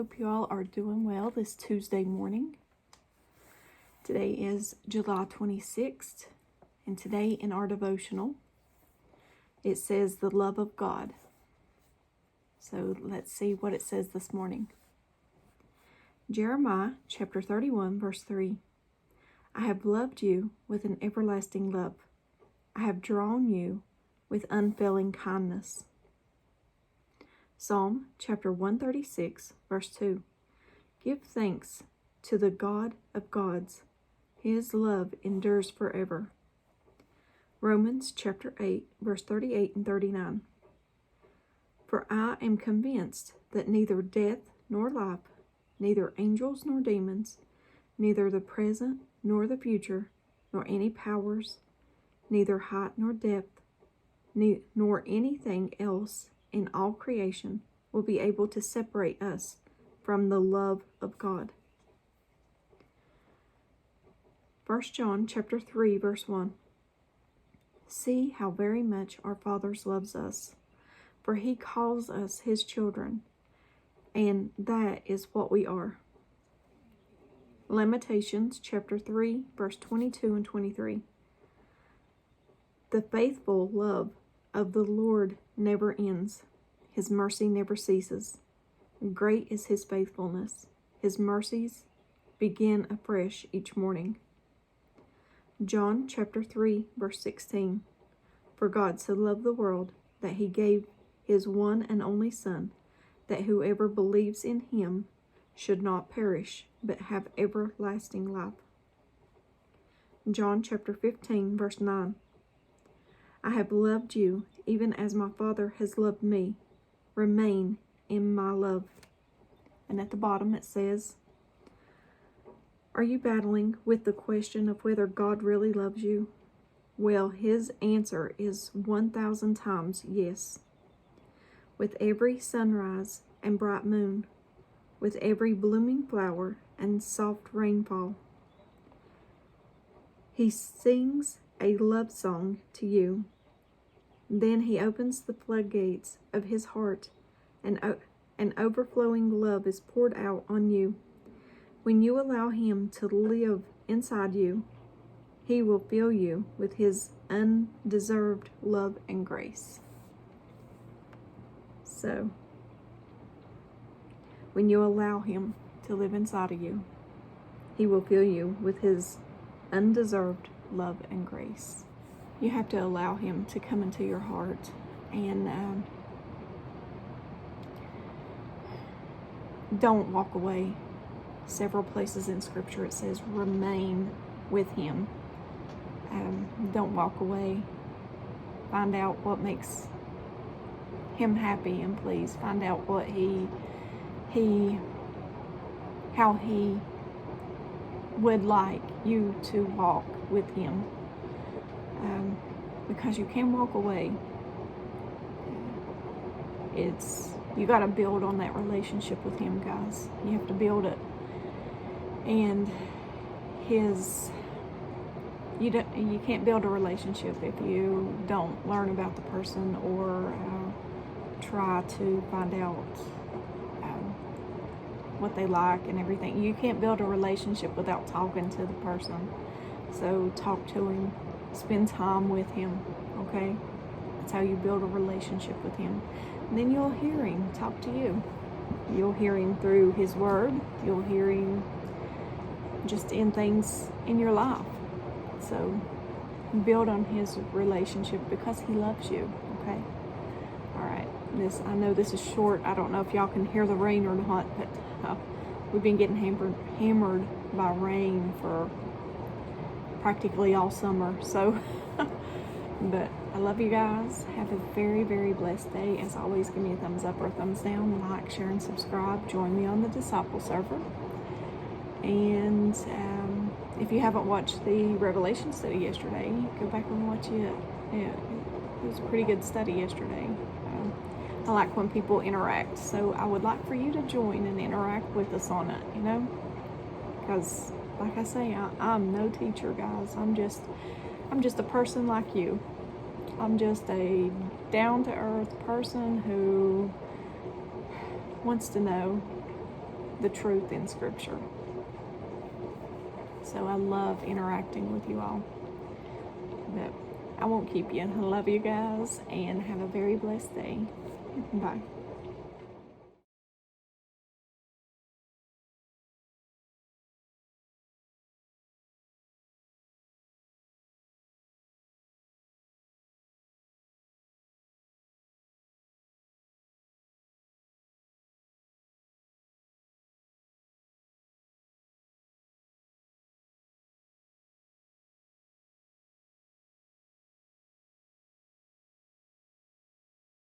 hope you all are doing well this Tuesday morning. Today is July 26th, and today in our devotional, it says the love of God. So let's see what it says this morning. Jeremiah chapter 31, verse 3. I have loved you with an everlasting love. I have drawn you with unfailing kindness. Psalm chapter 136, verse 2. Give thanks to the God of gods. His love endures forever. Romans chapter 8, verse 38 and 39. For I am convinced that neither death nor life, neither angels nor demons, neither the present nor the future, nor any powers, neither height nor depth, nor anything else in all creation will be able to separate us from the love of God. 1 John chapter 3, verse 1. See how very much our Father loves us, for he calls us his children, and that is what we are. Lamentations chapter 3, verse 22 and 23. The faithful love of the Lord never ends. His mercy never ceases. Great is his faithfulness. His mercies begin afresh each morning. John chapter 3, verse 16. For God so loved the world that he gave his one and only Son, that whoever believes in him should not perish, but have everlasting life. John chapter 15, verse 9. I have loved you, even as my Father has loved me. Remain in my love. And at the bottom it says, are you battling with the question of whether God really loves you? Well, his answer is 1,000 times yes. With every sunrise and bright moon, with every blooming flower and soft rainfall, he sings a love song to you. Then he opens the floodgates of his heart, and an overflowing love is poured out on you. When you allow him to live inside you, he will fill you with his undeserved love and grace. So, when you allow him to live inside of you, he will fill you with his undeserved love and grace. You have to allow him to come into your heart, and don't walk away. Several places in Scripture it says remain with him. Don't walk away. Find out what makes him happy, and please find out what how he would like you to walk with him. Because you can walk away. You got to build on that relationship with him, guys. You have to build it. And you can't build a relationship if you don't learn about the person or try to find out what they like and everything. You can't build a relationship without talking to the person. So talk to him. Spend time with him, okay? That's how you build a relationship with him. And then you'll hear him talk to you. You'll hear him through his word. You'll hear him just in things in your life. So build on his relationship because he loves you, okay? All right. I know this is short. I don't know if y'all can hear the rain or not, but we've been getting hammered by rain for practically all summer. So, but I love you guys. Have a very, very blessed day. As always, give me a thumbs up or a thumbs down. Like, share, and subscribe. Join me on the Disciple server. And if you haven't watched the Revelation study yesterday, go back and watch it. It was a pretty good study yesterday. I like when people interact, so I would like for you to join and interact with us on it, because like I say, I'm no teacher, guys. I'm just a person like you. I'm just a down-to-earth person who wants to know the truth in Scripture. So I love interacting with you all. But I won't keep you. I love you guys and have a very blessed day. Bye.